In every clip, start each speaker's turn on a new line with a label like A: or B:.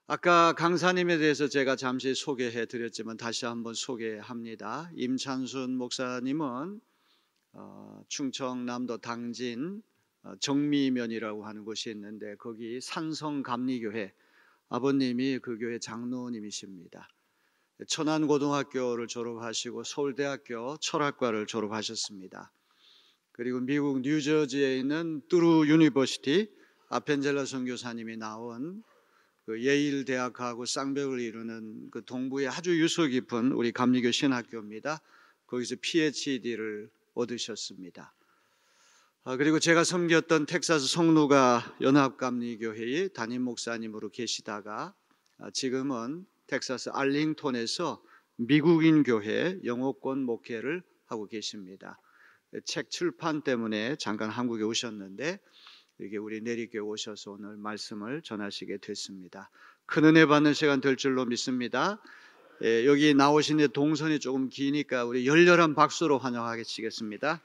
A: 아까 강사님에 대해서 제가 잠시 소개해 드렸지만 다시 한번 소개합니다. 임찬순 목사님은 충청남도 당진 정미면이라고 하는 곳이 있는데 거기 산성감리교회 아버님이 그 교회 장로님이십니다. 천안고등학교를 졸업하시고 서울대학교 철학과를 졸업하셨습니다. 그리고 미국 뉴저지에 있는 뚜루 유니버시티 아펜젤라 선교사님이 나온 그 예일 대학하고 쌍벽을 이루는 그 동부의 아주 유서 깊은 우리 감리교 신학교입니다. 거기서 PhD를 얻으셨습니다. 그리고 제가 섬겼던 텍사스 성루가 연합감리교회의 담임 목사님으로 계시다가 지금은 텍사스 알링톤에서 미국인 교회 영어권 목회를 하고 계십니다. 책 출판 때문에 잠깐 한국에 오셨는데 이게 우리 내리교회 오셔서 오늘 말씀을 전하시게 됐습니다. 큰 은혜 받는 시간 될 줄로 믿습니다. 여기 나오신 동선이 조금 기니까 우리 열렬한 박수로 환영하겠습니다.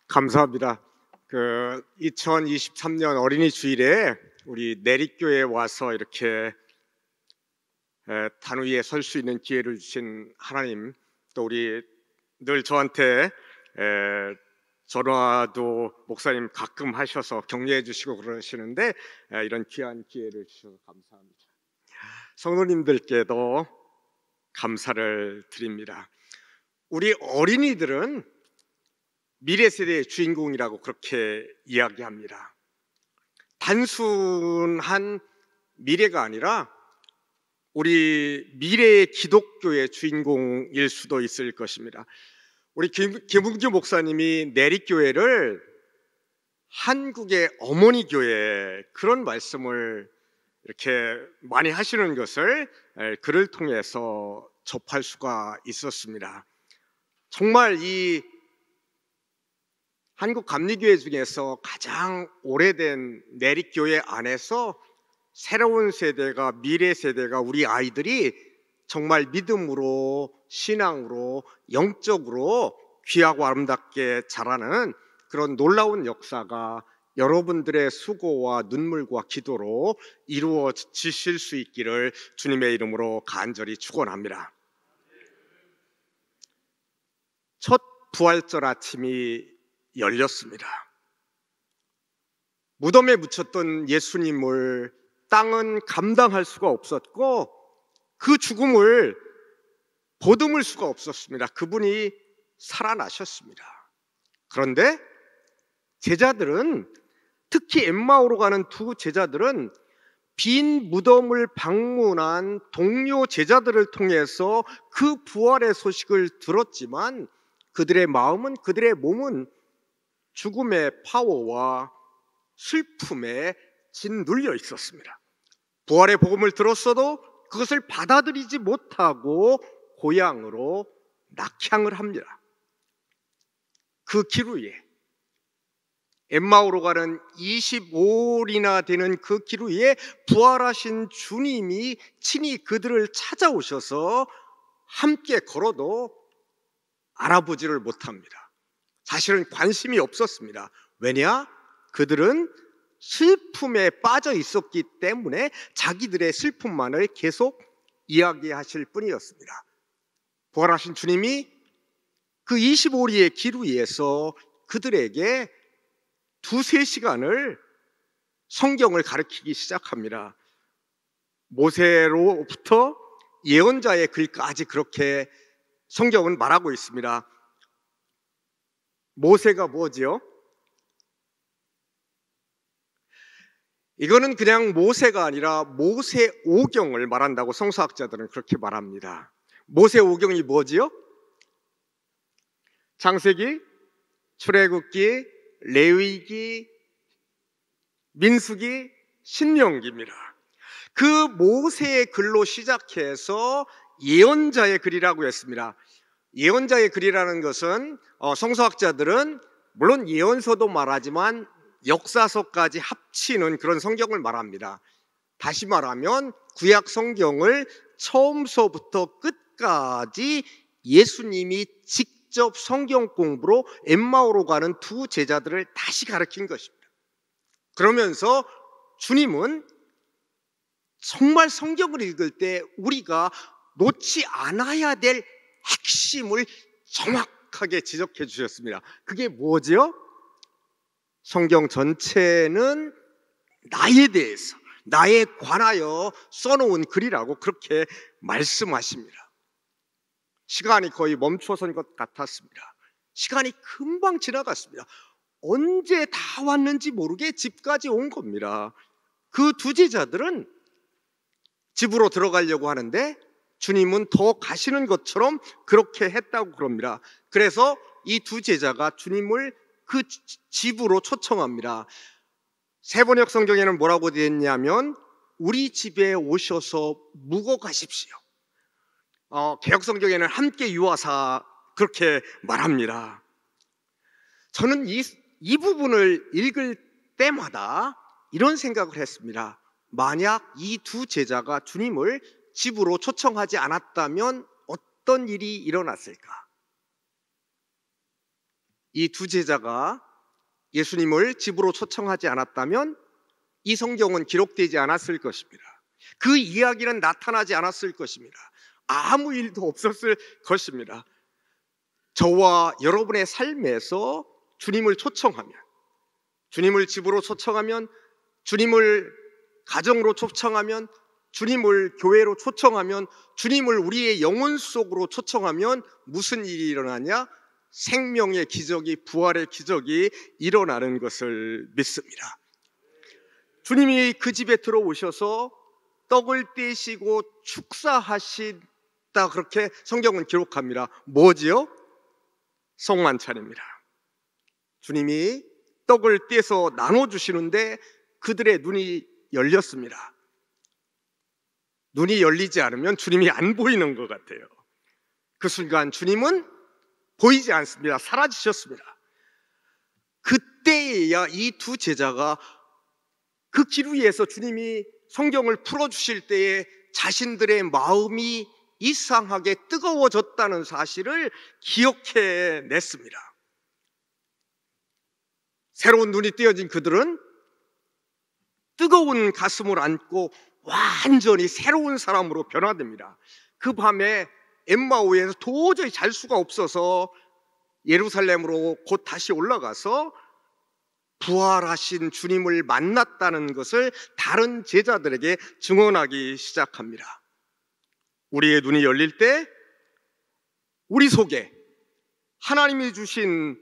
B: 감사합니다. 2023년 어린이 주일에 우리 내리교회에 와서 이렇게 단 위에 설 수 있는 기회를 주신 하나님, 또 우리 늘 저한테 전화도 목사님 가끔 하셔서 격려해 주시고 그러시는데 이런 귀한 기회를 주셔서 감사합니다. 성도님들께도 감사를 드립니다. 우리 어린이들은 미래 세대의 주인공이라고 그렇게 이야기합니다. 단순한 미래가 아니라 우리 미래의 기독교의 주인공일 수도 있을 것입니다. 우리 김웅주 목사님이 내리교회를 한국의 어머니 교회, 그런 말씀을 이렇게 많이 하시는 것을 글을 통해서 접할 수가 있었습니다. 정말 이 한국 감리교회 중에서 가장 오래된 내리교회 안에서 새로운 세대가, 미래 세대가, 우리 아이들이 정말 믿음으로, 신앙으로, 영적으로 귀하고 아름답게 자라는 그런 놀라운 역사가 여러분들의 수고와 눈물과 기도로 이루어지실 수 있기를 주님의 이름으로 간절히 축원합니다. 첫 부활절 아침이 열렸습니다. 무덤에 묻혔던 예수님을 땅은 감당할 수가 없었고 그 죽음을 보듬을 수가 없었습니다. 그분이 살아나셨습니다. 그런데 제자들은, 특히 엠마오로 가는 두 제자들은 빈 무덤을 방문한 동료 제자들을 통해서 그 부활의 소식을 들었지만 그들의 마음은, 그들의 몸은 죽음의 파워와 슬픔에 짓눌려 있었습니다. 부활의 복음을 들었어도 그것을 받아들이지 못하고 고향으로 낙향을 합니다. 그 길 위에, 엠마오로 가는 25일이나 되는 그 길 위에 부활하신 주님이 친히 그들을 찾아오셔서 함께 걸어도 알아보지를 못합니다. 사실은 관심이 없었습니다. 왜냐? 그들은 슬픔에 빠져 있었기 때문에 자기들의 슬픔만을 계속 이야기하실 뿐이었습니다. 부활하신 주님이 그 25리의 길 위에서 그들에게 2-3시간을 성경을 가르치기 시작합니다. 모세로부터 예언자의 글까지 그렇게 성경은 말하고 있습니다. 모세가 뭐지요? 이거는 그냥 모세가 아니라 모세오경을 말한다고 성서학자들은 그렇게 말합니다. 모세오경이 뭐지요? 창세기, 출애굽기, 레위기, 민수기, 신명기입니다. 그 모세의 글로 시작해서 예언자의 글이라고 했습니다. 예언자의 글이라는 것은 성서학자들은 물론 예언서도 말하지만 역사서까지 합치는 그런 성경을 말합니다. 다시 말하면 구약 성경을 처음서부터 끝까지 예수님이 직접 성경 공부로 엠마오로 가는 두 제자들을 다시 가르친 것입니다. 그러면서 주님은 정말 성경을 읽을 때 우리가 놓지 않아야 될 핵심을 정확하게 지적해 주셨습니다. 그게 뭐죠? 성경 전체는 나에 대해서, 나에 관하여 써놓은 글이라고 그렇게 말씀하십니다. 시간이 거의 멈춰선 것 같았습니다. 시간이 금방 지나갔습니다. 언제 다 왔는지 모르게 집까지 온 겁니다. 그 두 제자들은 집으로 들어가려고 하는데 주님은 더 가시는 것처럼 그렇게 했다고 그럽니다. 그래서 이 두 제자가 주님을 그 집으로 초청합니다. 세번역 성경에는 뭐라고 되어 있냐면 우리 집에 오셔서 묵어 가십시오. 개역 성경에는 함께 유하사 그렇게 말합니다. 저는 이 부분을 읽을 때마다 이런 생각을 했습니다. 만약 이 두 제자가 주님을 집으로 초청하지 않았다면 어떤 일이 일어났을까? 이 두 제자가 예수님을 집으로 초청하지 않았다면 이 성경은 기록되지 않았을 것입니다. 그 이야기는 나타나지 않았을 것입니다. 아무 일도 없었을 것입니다. 저와 여러분의 삶에서 주님을 초청하면, 주님을 집으로 초청하면, 주님을 가정으로 초청하면, 주님을 교회로 초청하면, 주님을 우리의 영혼 속으로 초청하면 무슨 일이 일어나냐? 생명의 기적이, 부활의 기적이 일어나는 것을 믿습니다. 주님이 그 집에 들어오셔서 떡을 떼시고 축사하시다 그렇게 성경은 기록합니다. 뭐지요? 성만찬입니다. 주님이 떡을 떼서 나눠주시는데 그들의 눈이 열렸습니다. 눈이 열리지 않으면 주님이 안 보이는 것 같아요. 그 순간 주님은 보이지 않습니다. 사라지셨습니다. 그때야 이 두 제자가 그 길 위에서 주님이 성경을 풀어주실 때에 자신들의 마음이 이상하게 뜨거워졌다는 사실을 기억해냈습니다. 새로운 눈이 띄어진 그들은 뜨거운 가슴을 안고 완전히 새로운 사람으로 변화됩니다. 그 밤에 엠마오에서 도저히 잘 수가 없어서 예루살렘으로 곧 다시 올라가서 부활하신 주님을 만났다는 것을 다른 제자들에게 증언하기 시작합니다. 우리의 눈이 열릴 때 우리 속에 하나님이 주신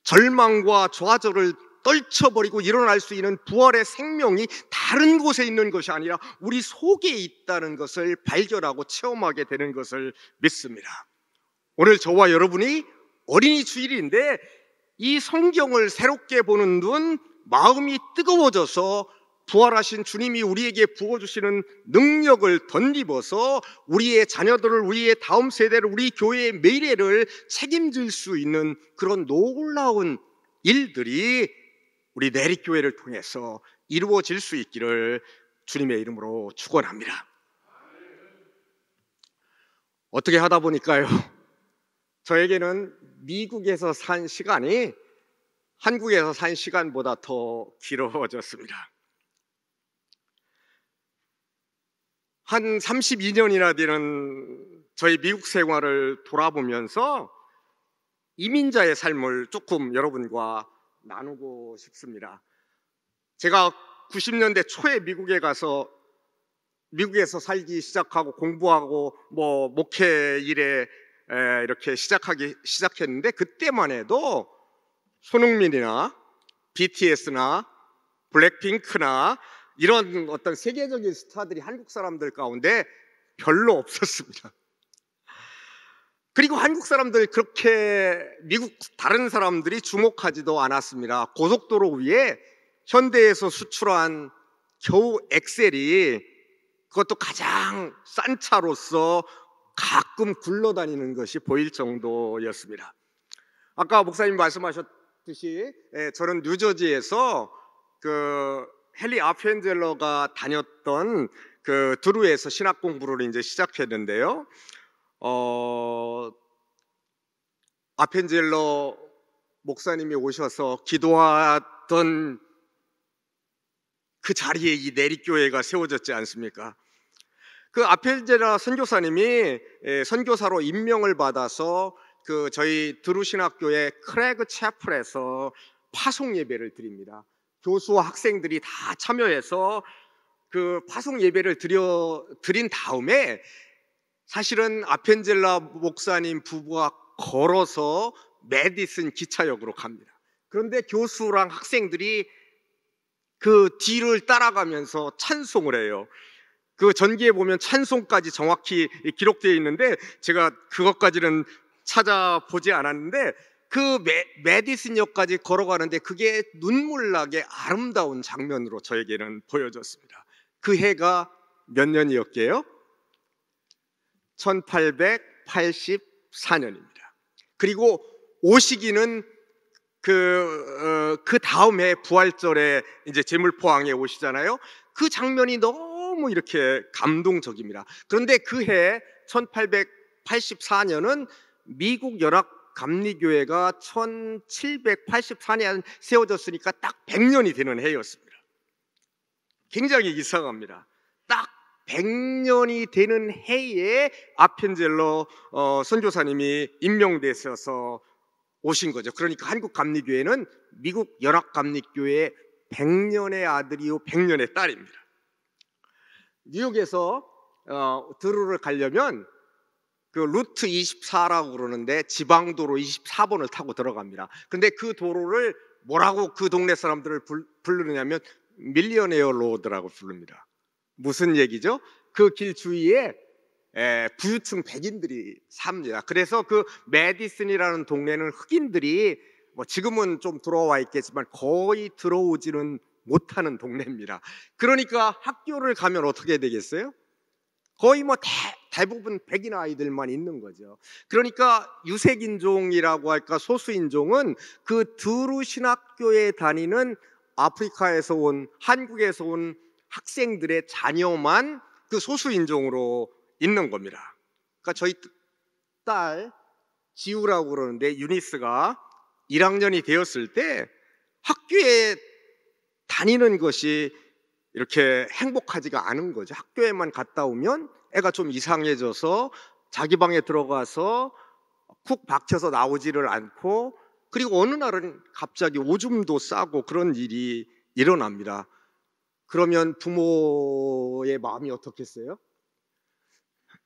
B: 절망과 좌절을 떨쳐버리고 일어날 수 있는 부활의 생명이 다른 곳에 있는 것이 아니라 우리 속에 있다는 것을 발견하고 체험하게 되는 것을 믿습니다. 오늘 저와 여러분이 어린이 주일인데 이 성경을 새롭게 보는 눈, 마음이 뜨거워져서 부활하신 주님이 우리에게 부어주시는 능력을 덧입어서 우리의 자녀들을, 우리의 다음 세대를, 우리 교회의 미래를 책임질 수 있는 그런 놀라운 일들이 우리 내리교회를 통해서 이루어질 수 있기를 주님의 이름으로 축원합니다. 어떻게 하다 보니까요, 저에게는 미국에서 산 시간이 한국에서 산 시간보다 더 길어졌습니다. 한 32년이나 되는 저희 미국 생활을 돌아보면서 이민자의 삶을 조금 여러분과 나누고 싶습니다. 제가 90년대 초에 미국에서 살기 시작하고 공부하고 목회 일에 이렇게 시작했는데 그때만 해도 손흥민이나 BTS나 블랙핑크나 이런 어떤 세계적인 스타들이 한국 사람들 가운데 별로 없었습니다. 그리고 한국 사람들 그렇게 미국 다른 사람들이 주목하지도 않았습니다. 고속도로 위에 현대에서 수출한 겨우 엑셀이 그것도 가장 싼 차로서 가끔 굴러다니는 것이 보일 정도였습니다. 아까 목사님 말씀하셨듯이 저는 뉴저지에서 그 헨리 아펜젤러가 다녔던 그 드루에서 신학 공부를 이제 시작했는데요. 아펜젤러 목사님이 오셔서 기도하던 그 자리에 이 내리교회가 세워졌지 않습니까? 그 아펜젤러 선교사님이 선교사로 임명을 받아서 그 저희 드루신학교의 크래그 채플에서 파송 예배를 드립니다. 교수와 학생들이 다 참여해서 그 파송 예배를 드린 다음에 사실은 아펜젤러 목사님 부부가 걸어서 메디슨 기차역으로 갑니다. 그런데 교수랑 학생들이 그 뒤를 따라가면서 찬송을 해요. 그 전기에 보면 찬송까지 정확히 기록되어 있는데 제가 그것까지는 찾아보지 않았는데 그 메디슨역까지 걸어가는데 그게 눈물나게 아름다운 장면으로 저에게는 보여졌습니다. 그 해가 몇 년이었게요? 1884년입니다. 그리고 오시기는 그 다음 해 부활절에 이제 제물포항에 오시잖아요. 그 장면이 너무 이렇게 감동적입니다. 그런데 그 해 1884년은 미국 연합감리교회가 1784년 세워졌으니까 딱 100년이 되는 해였습니다. 굉장히 이상합니다. 딱 100년이 되는 해에 아펜젤러 선교사님이 임명되셔서 오신 거죠. 그러니까 한국감리교회는 미국 연합감리교회의 100년의 아들이요 100년의 딸입니다. 뉴욕에서 드루를 가려면 그 루트 24라고 그러는데 지방도로 24번을 타고 들어갑니다. 그런데 그 도로를 뭐라고 그 동네 사람들을 부르느냐면 밀리어네어 로드라고 부릅니다. 무슨 얘기죠? 그 길 주위에 부유층 백인들이 삽니다. 그래서 그 메디슨이라는 동네는 흑인들이 뭐 지금은 좀 들어와 있겠지만 거의 들어오지는 못하는 동네입니다. 그러니까 학교를 가면 어떻게 되겠어요? 거의 뭐 대부분 백인 아이들만 있는 거죠. 그러니까 유색인종이라고 할까 소수인종은 그 드루 신학교에 다니는 아프리카에서 온 한국에서 온 학생들의 자녀만 그 소수인종으로 있는 겁니다. 그러니까 저희 딸 지우라고 그러는데 유니스가 1학년이 되었을 때 학교에 다니는 것이 이렇게 행복하지가 않은 거죠. 학교에만 갔다 오면 애가 좀 이상해져서 자기 방에 들어가서 쿡 박혀서 나오지를 않고 그리고 어느 날은 갑자기 오줌도 싸고 그런 일이 일어납니다. 그러면 부모의 마음이 어떻겠어요?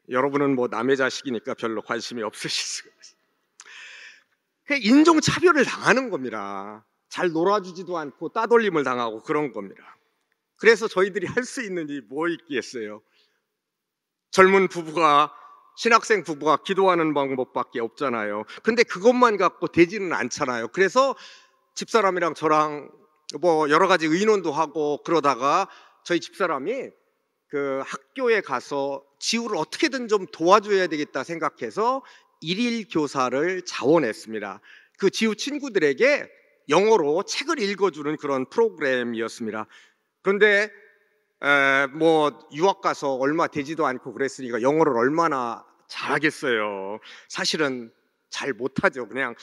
B: 여러분은 뭐 남의 자식이니까 별로 관심이 없으실 수가 있어요. 인종차별을 당하는 겁니다. 잘 놀아주지도 않고 따돌림을 당하고 그런 겁니다. 그래서 저희들이 할 수 있는 일이 뭐 있겠어요? 젊은 부부가 신학생 부부가 기도하는 방법밖에 없잖아요. 근데 그것만 갖고 되지는 않잖아요. 그래서 집사람이랑 저랑 뭐 여러 가지 의논도 하고 그러다가 저희 집사람이 그 학교에 가서 지우를 어떻게든 좀 도와줘야 되겠다 생각해서 일일 교사를 자원했습니다. 그 지우 친구들에게 영어로 책을 읽어주는 그런 프로그램이었습니다. 그런데 뭐 유학 가서 얼마 되지도 않고 그랬으니까 영어를 얼마나 잘하겠어요. 사실은 잘 못하죠. 그냥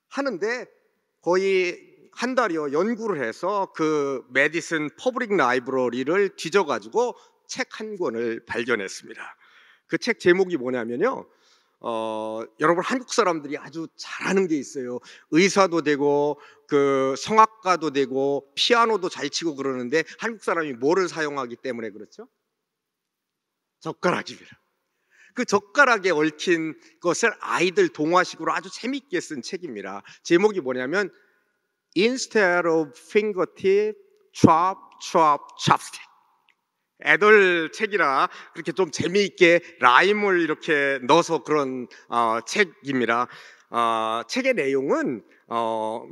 B: 하는데 거의 한 달여 연구를 해서 그 메디슨 퍼블릭 라이브러리를 뒤져가지고 책 한 권을 발견했습니다. 그 책 제목이 뭐냐면요. 여러분 한국 사람들이 아주 잘하는 게 있어요. 의사도 되고 그 성악가도 되고 피아노도 잘 치고 그러는데 한국 사람이 뭐를 사용하기 때문에 그렇죠? 젓가락입니다. 그 젓가락에 얽힌 것을 아이들 동화식으로 아주 재밌게 쓴 책입니다. 제목이 뭐냐면 Instead of fingertip, chop, chop, chopstick. 애들 책이라 그렇게 좀 재미있게 라임을 이렇게 넣어서 그런 책입니다. 책의 내용은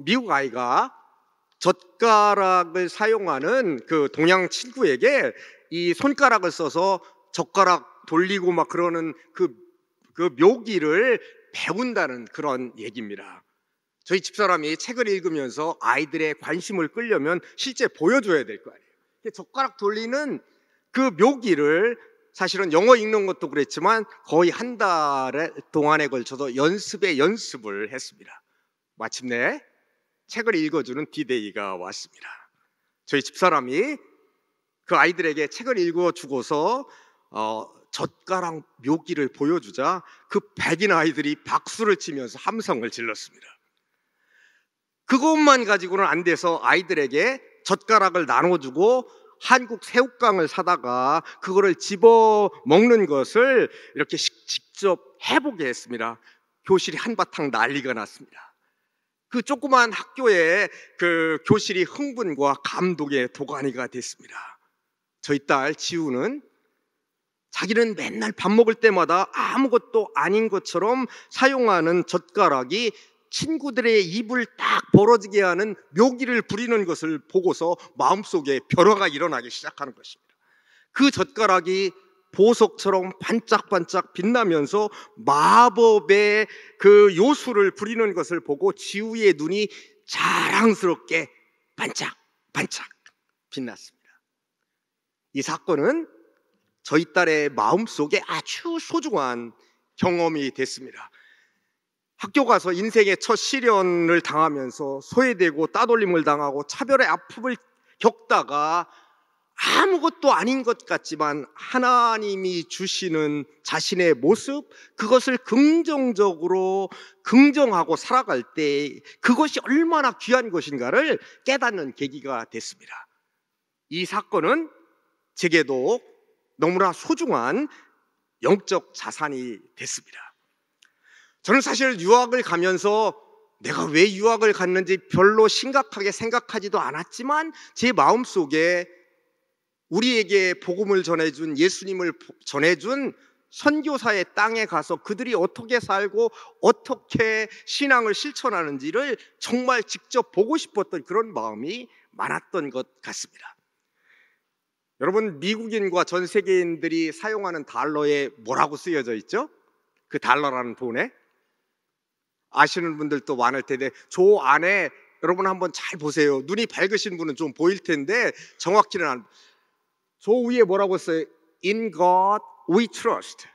B: 미국 아이가 젓가락을 사용하는 그 동양 친구에게 이 손가락을 써서 젓가락 돌리고 막 그러는 그 묘기를 배운다는 그런 얘기입니다. 저희 집사람이 책을 읽으면서 아이들의 관심을 끌려면 실제 보여줘야 될 거 아니에요. 젓가락 돌리는 그 묘기를 사실은 영어 읽는 것도 그랬지만 거의 한 달 동안에 걸쳐서 연습을 했습니다. 마침내 책을 읽어주는 디데이가 왔습니다. 저희 집사람이 그 아이들에게 책을 읽어주고서 젓가락 묘기를 보여주자 그 백인 아이들이 박수를 치면서 함성을 질렀습니다. 그것만 가지고는 안 돼서 아이들에게 젓가락을 나눠주고 한국 새우깡을 사다가 그거를 집어 먹는 것을 이렇게 직접 해보게 했습니다. 교실이 한바탕 난리가 났습니다. 그 조그만 학교에 그 교실이 흥분과 감동의 도가니가 됐습니다. 저희 딸 지우는 자기는 맨날 밥 먹을 때마다 아무것도 아닌 것처럼 사용하는 젓가락이 친구들의 입을 딱 벌어지게 하는 묘기를 부리는 것을 보고서 마음속에 변화가 일어나기 시작하는 것입니다. 그 젓가락이 보석처럼 반짝반짝 빛나면서 마법의 그 요술을 부리는 것을 보고 지우의 눈이 자랑스럽게 반짝반짝 빛났습니다. 이 사건은 저희 딸의 마음속에 아주 소중한 경험이 됐습니다. 학교 가서 인생의 첫 시련을 당하면서 소외되고 따돌림을 당하고 차별의 아픔을 겪다가 아무것도 아닌 것 같지만 하나님이 주시는 자신의 모습, 그것을 긍정적으로 긍정하고 살아갈 때 그것이 얼마나 귀한 것인가를 깨닫는 계기가 됐습니다. 이 사건은 제게도 너무나 소중한 영적 자산이 됐습니다. 저는 사실 유학을 가면서 내가 왜 유학을 갔는지 별로 심각하게 생각하지도 않았지만 제 마음속에 우리에게 복음을 전해준, 예수님을 전해준 선교사의 땅에 가서 그들이 어떻게 살고 어떻게 신앙을 실천하는지를 정말 직접 보고 싶었던 그런 마음이 많았던 것 같습니다. 여러분, 미국인과 전 세계인들이 사용하는 달러에 뭐라고 쓰여져 있죠? 그 달러라는 돈에 아시는 분들도 많을 텐데 저 안에 여러분 한번 잘 보세요. 눈이 밝으신 분은 좀 보일 텐데 정확히는 안. 저 위에 뭐라고 써요? In God we trust.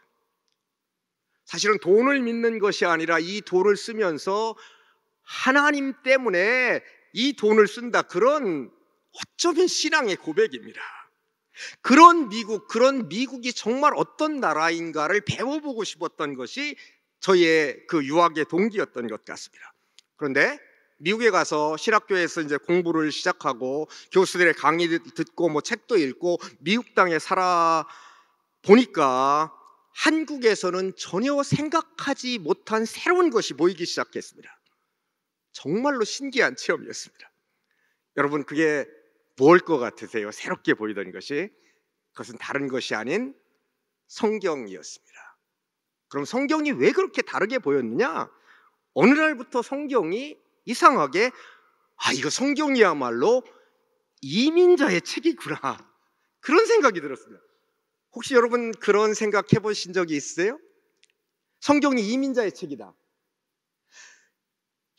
B: 사실은 돈을 믿는 것이 아니라 이 돈을 쓰면서 하나님 때문에 이 돈을 쓴다, 그런 어쩌면 신앙의 고백입니다. 그런 미국이 정말 어떤 나라인가를 배워보고 싶었던 것이 저희의 그 유학의 동기였던 것 같습니다. 그런데 미국에 가서 신학교에서 이제 공부를 시작하고 교수들의 강의 듣고 뭐 책도 읽고 미국 땅에 살아 보니까 한국에서는 전혀 생각하지 못한 새로운 것이 보이기 시작했습니다. 정말로 신기한 체험이었습니다. 여러분, 그게 뭘 것 같으세요? 새롭게 보이던 것이, 그것은 다른 것이 아닌 성경이었습니다. 그럼 성경이 왜 그렇게 다르게 보였느냐? 어느 날부터 성경이 이상하게 이거 성경이야말로 이민자의 책이구나, 그런 생각이 들었습니다. 혹시 여러분 그런 생각 해보신 적이 있으세요? 성경이 이민자의 책이다.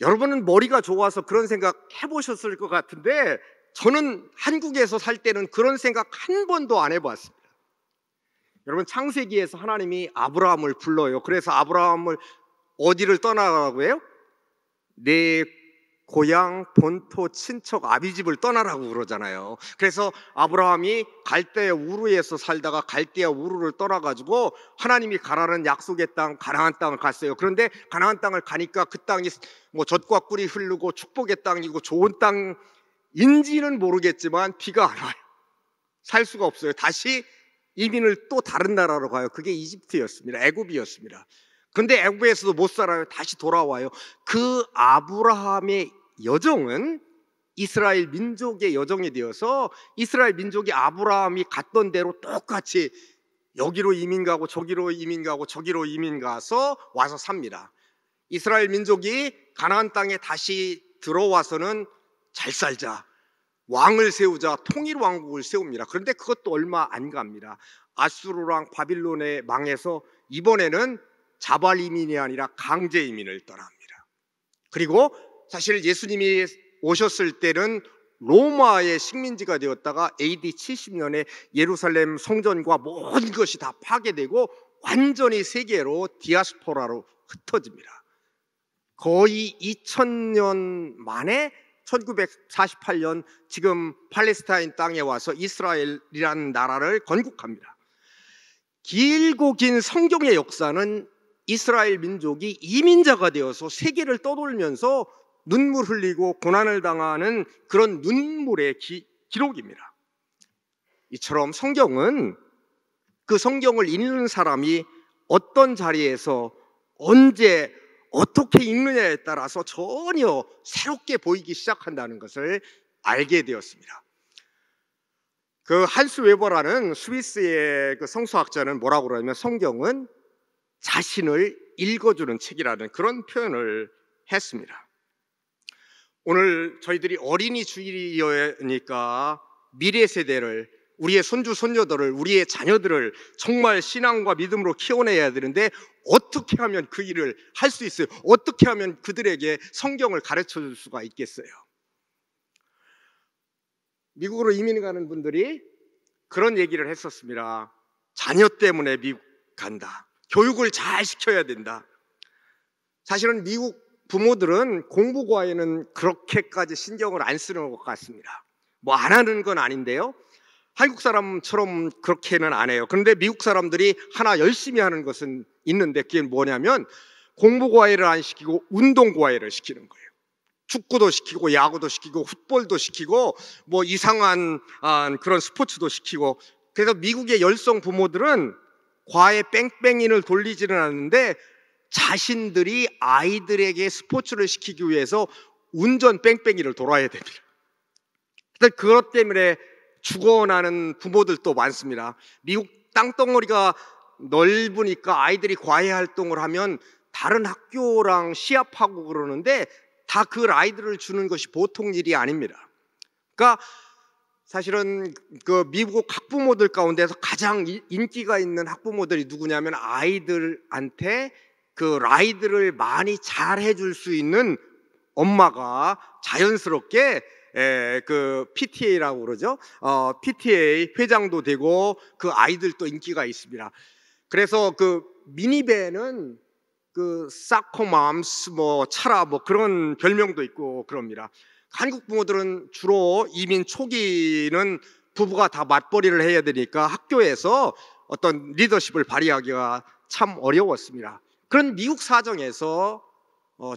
B: 여러분은 머리가 좋아서 그런 생각 해보셨을 것 같은데 저는 한국에서 살 때는 그런 생각 한 번도 안 해봤습니다. 여러분, 창세기에서 하나님이 아브라함을 불러요. 그래서 아브라함을 어디를 떠나라고 해요? 내 고향, 본토, 친척, 아비집을 떠나라고 그러잖아요. 그래서 아브라함이 갈대아 우르에서 살다가 갈대아 우르를 떠나가지고 하나님이 가라는 약속의 땅, 가나안 땅을 갔어요. 그런데 가나안 땅을 가니까 그 땅이 뭐 젖과 꿀이 흐르고 축복의 땅이고 좋은 땅인지는 모르겠지만 비가 안 와요. 살 수가 없어요. 다시 이민을 또 다른 나라로 가요. 그게 이집트였습니다. 애굽이었습니다. 근데 애굽에서도 못 살아요. 다시 돌아와요. 그 아브라함의 여정은 이스라엘 민족의 여정이 되어서 이스라엘 민족이 아브라함이 갔던 대로 똑같이 여기로 이민 가고 저기로 이민 가고 저기로 이민 가서 와서 삽니다. 이스라엘 민족이 가나안 땅에 다시 들어와서는 잘 살자, 왕을 세우자, 통일 왕국을 세웁니다. 그런데 그것도 얼마 안 갑니다. 아수르랑 바빌론에 망해서 이번에는 자발 이민이 아니라 강제 이민을 떠납니다. 그리고 사실 예수님이 오셨을 때는 로마의 식민지가 되었다가 AD 70년에 예루살렘 성전과 모든 것이 다 파괴되고 완전히 세계로 디아스포라로 흩어집니다. 거의 2000년 만에 1948년 지금 팔레스타인 땅에 와서 이스라엘이라는 나라를 건국합니다. 길고 긴 성경의 역사는 이스라엘 민족이 이민자가 되어서 세계를 떠돌면서 눈물 흘리고 고난을 당하는 그런 눈물의 기록입니다. 이처럼 성경은 그 성경을 읽는 사람이 어떤 자리에서 언제 어떻게 읽느냐에 따라서 전혀 새롭게 보이기 시작한다는 것을 알게 되었습니다. 그 한스 웨버라는 스위스의 그 성서학자는 뭐라고 그러냐면 성경은 자신을 읽어주는 책이라는 그런 표현을 했습니다. 오늘 저희들이 어린이 주일이니까 미래 세대를, 우리의 손주 손녀들을, 우리의 자녀들을 정말 신앙과 믿음으로 키워내야 되는데 어떻게 하면 그 일을 할 수 있어요? 어떻게 하면 그들에게 성경을 가르쳐 줄 수가 있겠어요? 미국으로 이민 가는 분들이 그런 얘기를 했었습니다. 자녀 때문에 미국 간다. 교육을 잘 시켜야 된다. 사실은 미국 부모들은 공부 과에는 그렇게까지 신경을 안 쓰는 것 같습니다. 뭐 안 하는 건 아닌데요, 한국 사람처럼 그렇게는 안 해요. 그런데 미국 사람들이 하나 열심히 하는 것은 있는데 그게 뭐냐면 공부 과외를 안 시키고 운동 과외를 시키는 거예요. 축구도 시키고 야구도 시키고 풋볼도 시키고 뭐 이상한 그런 스포츠도 시키고. 그래서 미국의 열성 부모들은 과외 뺑뺑이를 돌리지는 않는데 자신들이 아이들에게 스포츠를 시키기 위해서 운전 뺑뺑이를 돌아야 됩니다. 그것 때문에 죽어나는 부모들도 많습니다. 미국 땅덩어리가 넓으니까 아이들이 과외 활동을 하면 다른 학교랑 시합하고 그러는데 다 그 아이들을 주는 것이 보통 일이 아닙니다. 그러니까 사실은 그 미국 학부모들 가운데서 가장 인기가 있는 학부모들이 누구냐면 아이들한테 그 라이드를 많이 잘 해줄 수 있는 엄마가 자연스럽게 그 PTA라고 그러죠. PTA 회장도 되고 그 아이들도 인기가 있습니다. 그래서 그 미니밴은 그 사코맘스 뭐 차라 뭐 그런 별명도 있고 그럽니다. 한국 부모들은 주로 이민 초기는 부부가 다 맞벌이를 해야 되니까 학교에서 어떤 리더십을 발휘하기가 참 어려웠습니다. 그런 미국 사정에서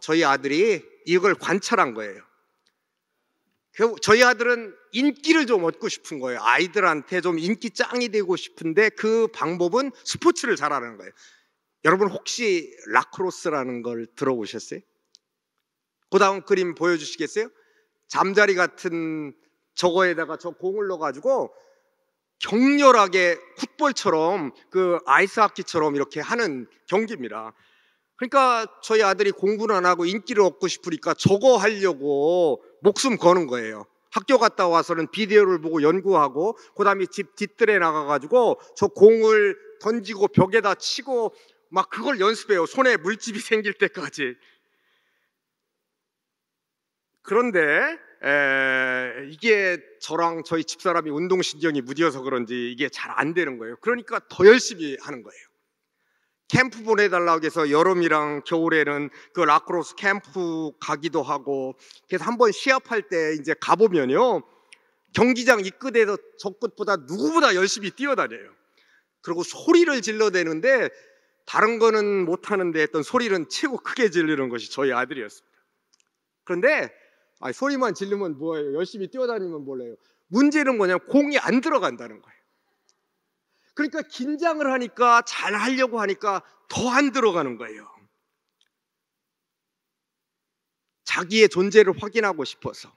B: 저희 아들이 이걸 관찰한 거예요. 저희 아들은 인기를 좀 얻고 싶은 거예요. 아이들한테 좀 인기 짱이 되고 싶은데 그 방법은 스포츠를 잘하는 거예요. 여러분 혹시 라크로스라는 걸 들어보셨어요? 그 다음 그림 보여주시겠어요? 잠자리 같은 저거에다가 저 공을 넣어가지고 격렬하게 풋볼처럼 그 아이스하키처럼 이렇게 하는 경기입니다. 그러니까 저희 아들이 공부는 안 하고 인기를 얻고 싶으니까 저거 하려고 목숨 거는 거예요. 학교 갔다 와서는 비디오를 보고 연구하고 그 다음에 집 뒤뜰에 나가가지고 저 공을 던지고 벽에다 치고 막 그걸 연습해요. 손에 물집이 생길 때까지. 그런데 이게 저랑 저희 집사람이 운동신경이 무디어서 그런지 이게 잘 안 되는 거예요. 그러니까 더 열심히 하는 거예요. 캠프 보내달라고 해서 여름이랑 겨울에는 그 라크로스 캠프 가기도 하고. 그래서 한번 시합할 때 이제 가보면요, 경기장 이 끝에서 저 끝보다 누구보다 열심히 뛰어다녀요. 그리고 소리를 질러대는데 다른 거는 못하는데 했던 소리는 최고 크게 지르는 것이 저희 아들이었습니다. 그런데 소리만 지르면 뭐예요? 열심히 뛰어다니면 몰라요. 문제는 뭐냐면 공이 안 들어간다는 거예요. 그러니까 긴장을 하니까 잘 하려고 하니까 더 안 들어가는 거예요. 자기의 존재를 확인하고 싶어서,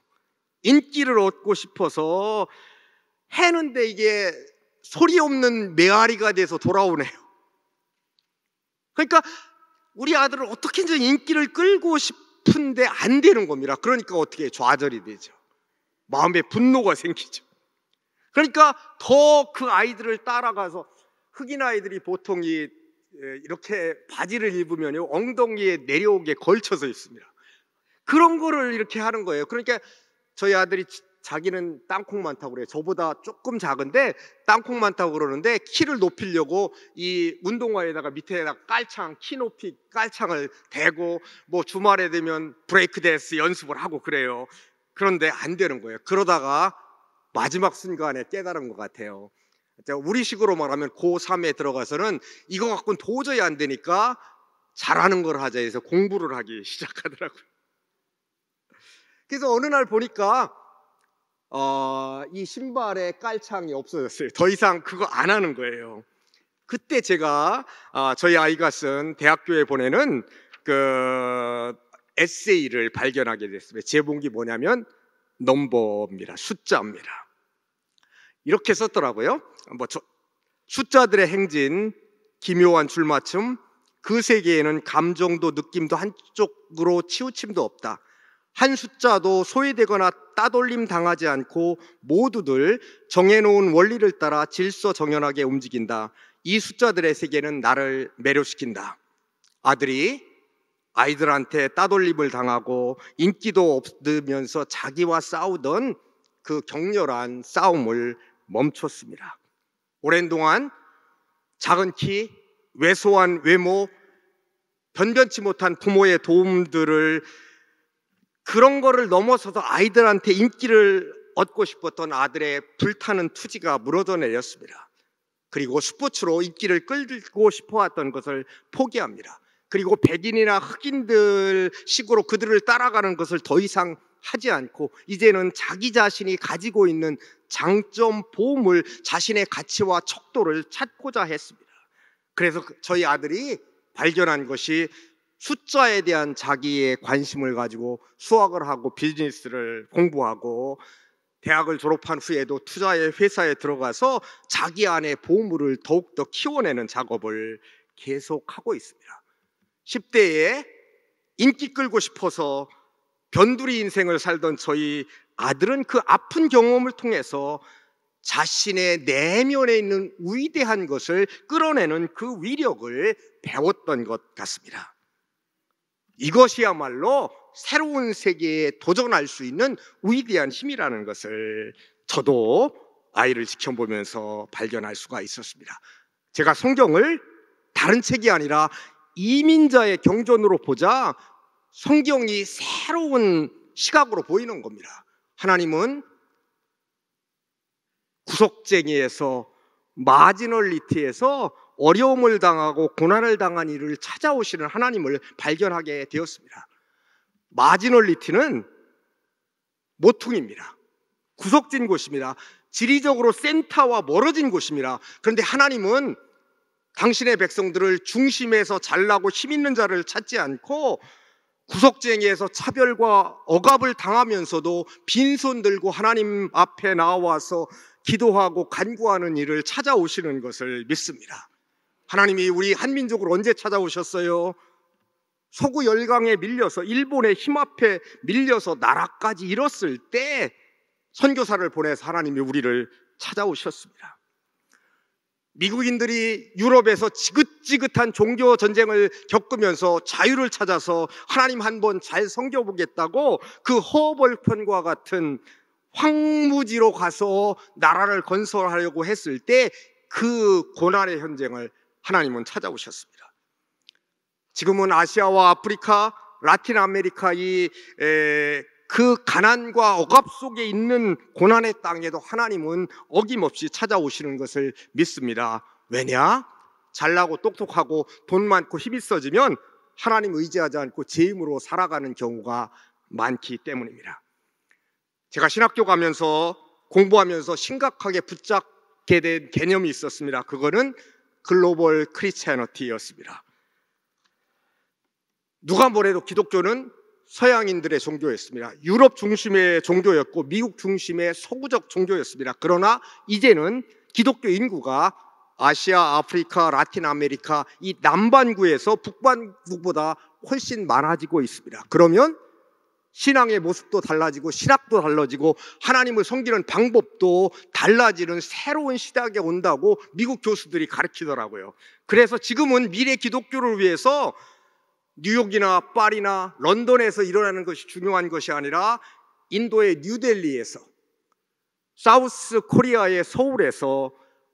B: 인기를 얻고 싶어서 해는데 이게 소리 없는 메아리가 돼서 돌아오네요. 그러니까 우리 아들은 어떻게든 인기를 끌고 싶은데 안 되는 겁니다. 그러니까 어떻게 좌절이 되죠. 마음에 분노가 생기죠. 그러니까 더 그 아이들을 따라가서, 흑인 아이들이 보통 이렇게 바지를 입으면 엉덩이에 내려오게 걸쳐서 있습니다. 그런 거를 이렇게 하는 거예요. 그러니까 저희 아들이 자기는 땅콩 많다고 그래요. 저보다 조금 작은데 땅콩 많다고 그러는데 키를 높이려고 이 운동화에다가 밑에다가 깔창, 키 높이 깔창을 대고 뭐 주말에 되면 브레이크 댄스 연습을 하고 그래요. 그런데 안 되는 거예요. 그러다가 마지막 순간에 깨달은 것 같아요. 우리식으로 말하면 고3에 들어가서는 이거 갖고는 도저히 안 되니까 잘하는 걸 하자 해서 공부를 하기 시작하더라고요. 그래서 어느 날 보니까 이 신발에 깔창이 없어졌어요. 더 이상 그거 안 하는 거예요. 그때 제가 저희 아이가 쓴 대학교에 보내는 그 에세이를 발견하게 됐습니다. 제목이 뭐냐면 넘버입니다. 숫자입니다. 이렇게 썼더라고요. 숫자들의 행진, 기묘한 줄맞춤, 그 세계에는 감정도 느낌도 한쪽으로 치우침도 없다. 한 숫자도 소외되거나 따돌림 당하지 않고 모두들 정해놓은 원리를 따라 질서정연하게 움직인다. 이 숫자들의 세계는 나를 매료시킨다. 아이들한테 따돌림을 당하고 인기도 없으면서 자기와 싸우던 그 격렬한 싸움을 멈췄습니다. 오랜 동안 작은 키, 왜소한 외모, 변변치 못한 부모의 도움들을 그런 거를 넘어서서 아이들한테 인기를 얻고 싶었던 아들의 불타는 투지가 무너져 내렸습니다. 그리고 스포츠로 인기를 끌고 싶어왔던 것을 포기합니다. 그리고 백인이나 흑인들 식으로 그들을 따라가는 것을 더 이상 하지 않고 이제는 자기 자신이 가지고 있는 장점, 보물, 자신의 가치와 척도를 찾고자 했습니다. 그래서 저희 아들이 발견한 것이 숫자에 대한 자기의 관심을 가지고 수학을 하고 비즈니스를 공부하고 대학을 졸업한 후에도 투자의 회사에 들어가서 자기 안의 보물을 더욱더 키워내는 작업을 계속하고 있습니다. 10대에 인기 끌고 싶어서 변두리 인생을 살던 저희 아들은 그 아픈 경험을 통해서 자신의 내면에 있는 위대한 것을 끌어내는 그 위력을 배웠던 것 같습니다. 이것이야말로 새로운 세계에 도전할 수 있는 위대한 힘이라는 것을 저도 아이를 지켜보면서 발견할 수가 있었습니다. 제가 성경을 다른 책이 아니라 이민자의 경전으로 보자 성경이 새로운 시각으로 보이는 겁니다. 하나님은 구석쟁이에서 마지널리티에서 어려움을 당하고 고난을 당한 이를 찾아오시는 하나님을 발견하게 되었습니다. 마지널리티는 모퉁입니다. 구석진 곳입니다. 지리적으로 센터와 멀어진 곳입니다. 그런데 하나님은 당신의 백성들을 중심에서 잘나고 힘 있는 자를 찾지 않고 구석쟁이에서 차별과 억압을 당하면서도 빈손 들고 하나님 앞에 나와서 기도하고 간구하는 일을 찾아오시는 것을 믿습니다. 하나님이 우리 한민족을 언제 찾아오셨어요? 서구 열강에 밀려서 일본의 힘 앞에 밀려서 나라까지 잃었을 때 선교사를 보내서 하나님이 우리를 찾아오셨습니다. 미국인들이 유럽에서 지긋지긋한 종교 전쟁을 겪으면서 자유를 찾아서 하나님 한번 잘 섬겨보겠다고 그 허벌편과 같은 황무지로 가서 나라를 건설하려고 했을 때 그 고난의 현장을 하나님은 찾아오셨습니다. 지금은 아시아와 아프리카, 라틴 아메리카 그 가난과 억압 속에 있는 고난의 땅에도 하나님은 어김없이 찾아오시는 것을 믿습니다. 왜냐? 잘나고 똑똑하고 돈 많고 힘 있어지면 하나님 의지하지 않고 제 힘으로 살아가는 경우가 많기 때문입니다. 제가 신학교 가면서 공부하면서 심각하게 붙잡게 된 개념이 있었습니다. 그거는 글로벌 크리스찬어티였습니다. 누가 뭐래도 기독교는 서양인들의 종교였습니다. 유럽 중심의 종교였고 미국 중심의 서구적 종교였습니다. 그러나 이제는 기독교 인구가 아시아, 아프리카, 라틴 아메리카 이 남반구에서 북반구보다 훨씬 많아지고 있습니다. 그러면 신앙의 모습도 달라지고 신학도 달라지고 하나님을 섬기는 방법도 달라지는 새로운 시대가 온다고 미국 교수들이 가르치더라고요. 그래서 지금은 미래 기독교를 위해서 뉴욕이나 파리나 런던에서 일어나는 것이 중요한 것이 아니라 인도의 뉴델리에서 사우스 코리아의 서울에서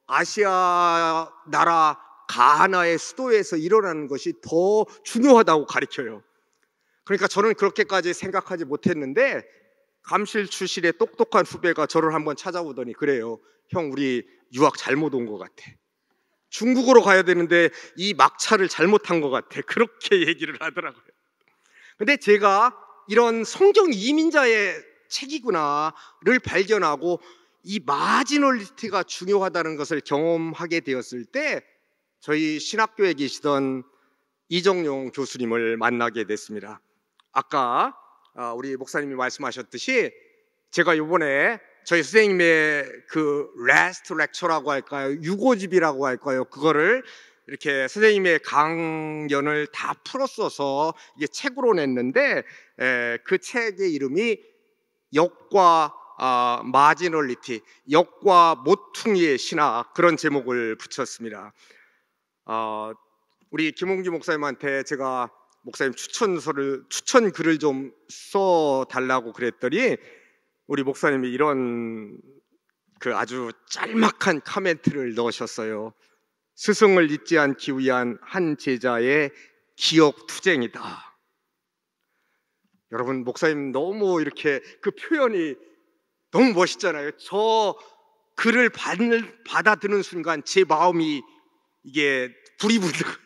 B: 아시아 나라 가나의 수도에서 일어나는 것이 더 중요하다고 가르쳐요. 그러니까 저는 그렇게까지 생각하지 못했는데 감실 출신의 똑똑한 후배가 저를 한번 찾아오더니 그래요. 형, 우리 유학 잘못 온 것 같아. 중국으로 가야 되는데 이 막차를 잘못한 것 같아. 그렇게 얘기를 하더라고요. 근데 제가 이런 성경 이민자의 책이구나를 발견하고 이 마지널리티가 중요하다는 것을 경험하게 되었을 때 저희 신학교에 계시던 이정용 교수님을 만나게 됐습니다. 아까 우리 목사님이 말씀하셨듯이 제가 이번에 저희 선생님의 그 라스트 렉처라고 할까요? 유고집이라고 할까요? 그거를 이렇게 선생님의 강연을 다 풀었어서 이게 책으로 냈는데 그 책의 이름이 역과 마지널리티, 역과 모퉁이의 신학, 그런 제목을 붙였습니다. 우리 김홍기 목사님한테 제가 목사님 추천 글을 좀 써달라고 그랬더니 우리 목사님이 이런 그 아주 짤막한 코멘트를 넣으셨어요. 스승을 잊지 않기 위한 한 제자의 기억 투쟁이다. 여러분, 목사님 너무 이렇게 그 표현이 너무 멋있잖아요. 저 글을 받아드는 순간 제 마음이 이게 불이 붙는 거예요.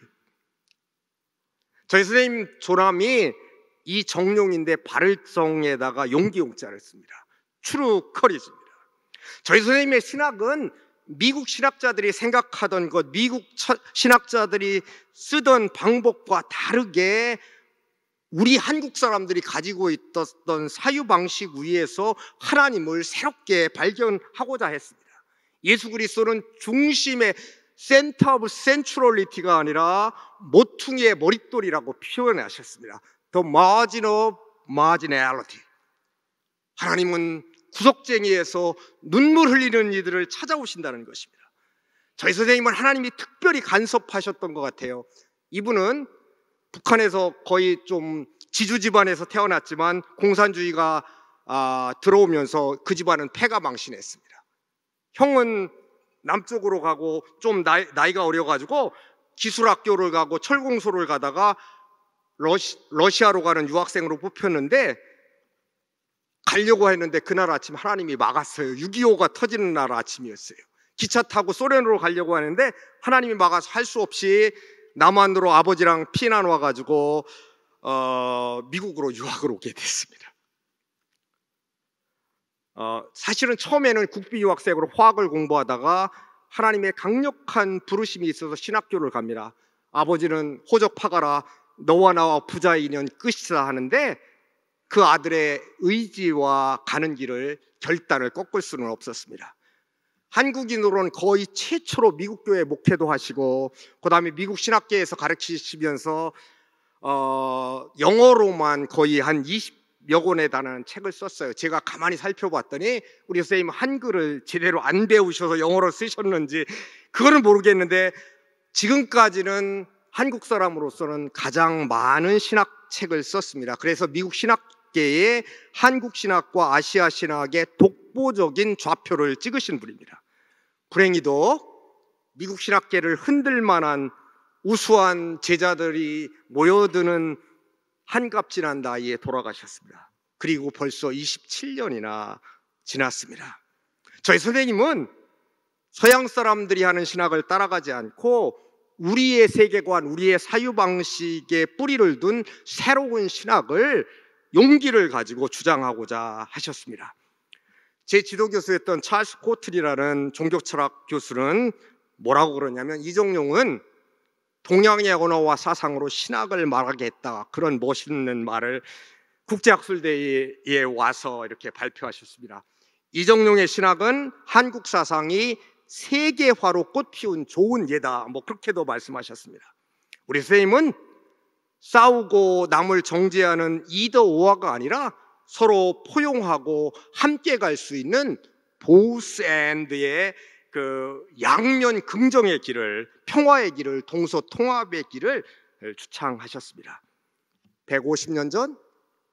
B: 저희 선생님 조남이 이 정룡인데 발을성에다가 용기용자를 씁니다. 트루 커리지입니다. 저희 선생님의 신학은 미국 신학자들이 생각하던 것, 미국 신학자들이 쓰던 방법과 다르게 우리 한국 사람들이 가지고 있었던 사유방식 위에서 하나님을 새롭게 발견하고자 했습니다. 예수 그리스도는 중심의 센터 오브 센트럴리티가 아니라 모퉁이의 머릿돌이라고 표현하셨습니다. The margin of marginality. 하나님은 구석쟁이에서 눈물 흘리는 이들을 찾아오신다는 것입니다. 저희 선생님은 하나님이 특별히 간섭하셨던 것 같아요. 이분은 북한에서 거의 좀 지주 집안에서 태어났지만 공산주의가 들어오면서 그 집안은 패가 망신했습니다. 형은 남쪽으로 가고 좀 나이가 어려가지고 기술학교를 가고 철공소를 가다가 러시아로 가는 유학생으로 뽑혔는데 가려고 했는데 그날 아침 하나님이 막았어요. 6.25가 터지는 날 아침이었어요. 기차 타고 소련으로 가려고 하는데 하나님이 막아서 할 수 없이 남한으로 아버지랑 피난 와가지고 미국으로 유학을 오게 됐습니다. 사실은 처음에는 국비 유학생으로 화학을 공부하다가 하나님의 강력한 부르심이 있어서 신학교를 갑니다. 아버지는 호적 파가라, 너와 나와 부자의 인연 끝이다 하는데 그 아들의 의지와 가는 길을 결단을 꺾을 수는 없었습니다. 한국인으로는 거의 최초로 미국 교회 목회도 하시고 그 다음에 미국 신학계에서 가르치시면서 영어로만 거의 한 20여 권에 달하는 책을 썼어요. 제가 가만히 살펴봤더니 우리 선생님 한글을 제대로 안 배우셔서 영어로 쓰셨는지 그거는 모르겠는데 지금까지는 한국 사람으로서는 가장 많은 신학책을 썼습니다. 그래서 미국 신학계의 한국 신학과 아시아 신학의 독보적인 좌표를 찍으신 분입니다. 불행히도 미국 신학계를 흔들 만한 우수한 제자들이 모여드는 한갑진한 나이에 돌아가셨습니다. 그리고 벌써 27년이나 지났습니다. 저희 선생님은 서양 사람들이 하는 신학을 따라가지 않고 우리의 세계관, 우리의 사유방식에 뿌리를 둔 새로운 신학을 용기를 가지고 주장하고자 하셨습니다. 제 지도교수였던 찰스 코틀이라는 종교철학 교수는 뭐라고 그러냐면 이정용은 동양의 언어와 사상으로 신학을 말하겠다, 그런 멋있는 말을 국제학술대회에 와서 이렇게 발표하셨습니다. 이정용의 신학은 한국 사상이 세계화로 꽃피운 좋은 예다, 그렇게도 말씀하셨습니다. 우리 선생님은 싸우고 남을 정죄하는 이더 오화가 아니라 서로 포용하고 함께 갈 수 있는 보스 앤드의 그 양면 긍정의 길을, 평화의 길을, 동서통합의 길을 주창하셨습니다. 150년 전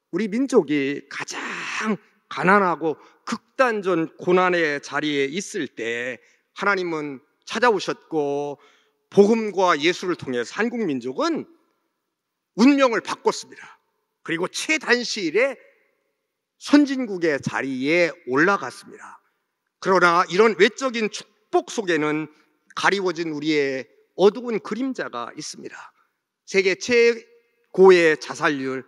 B: 우리 민족이 가장 가난하고 극단적 고난의 자리에 있을 때 하나님은 찾아오셨고 복음과 예수를 통해서 한국 민족은 운명을 바꿨습니다. 그리고 최단시일에 선진국의 자리에 올라갔습니다. 그러나 이런 외적인 축복 속에는 가리워진 우리의 어두운 그림자가 있습니다. 세계 최고의 자살률,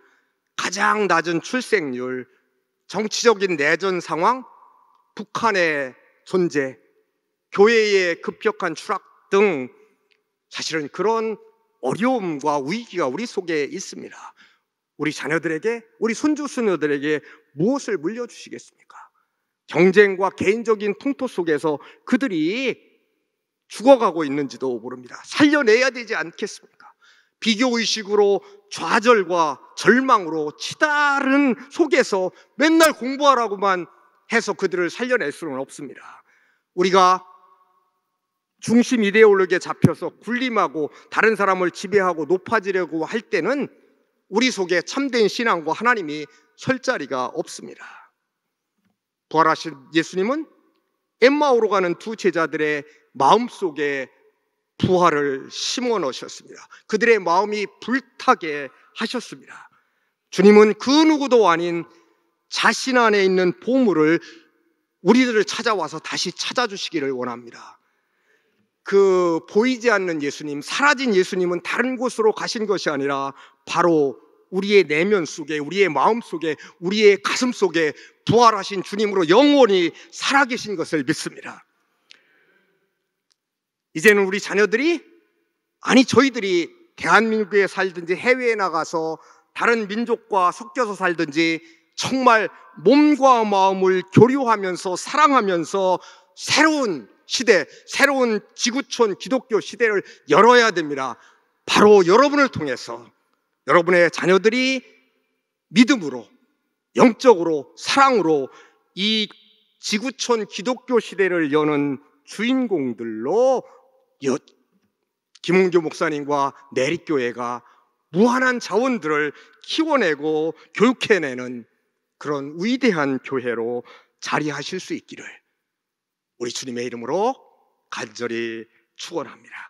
B: 가장 낮은 출생률, 정치적인 내전 상황, 북한의 존재, 교회의 급격한 추락 등 사실은 그런 어려움과 위기가 우리 속에 있습니다. 우리 자녀들에게, 우리 손주수녀들에게 무엇을 물려주시겠습니까? 경쟁과 개인적인 풍토 속에서 그들이 죽어가고 있는지도 모릅니다. 살려내야 되지 않겠습니까? 비교의식으로 좌절과 절망으로 치달은 속에서 맨날 공부하라고만 해서 그들을 살려낼 수는 없습니다. 우리가 중심 이데올로기에 잡혀서 군림하고 다른 사람을 지배하고 높아지려고 할 때는 우리 속에 참된 신앙과 하나님이 설 자리가 없습니다. 부활하신 예수님은 엠마오로 가는 두 제자들의 마음속에 부활을 심어 넣으셨습니다. 그들의 마음이 불타게 하셨습니다. 주님은 그 누구도 아닌 자신 안에 있는 보물을 우리들을 찾아와서 다시 찾아주시기를 원합니다. 그 보이지 않는 예수님, 사라진 예수님은 다른 곳으로 가신 것이 아니라 바로 우리의 내면 속에, 우리의 마음 속에, 우리의 가슴 속에 부활하신 주님으로 영원히 살아계신 것을 믿습니다. 이제는 우리 자녀들이, 아니 저희들이 대한민국에 살든지 해외에 나가서 다른 민족과 섞여서 살든지 정말 몸과 마음을 교류하면서 사랑하면서 새로운 시대, 새로운 지구촌 기독교 시대를 열어야 됩니다. 바로 여러분을 통해서 여러분의 자녀들이 믿음으로, 영적으로, 사랑으로 이 지구촌 기독교 시대를 여는 주인공들로 김은교 목사님과 내립교회가 무한한 자원들을 키워내고 교육해내는 그런 위대한 교회로 자리하실 수 있기를 우리 주님의 이름으로 간절히 축원합니다.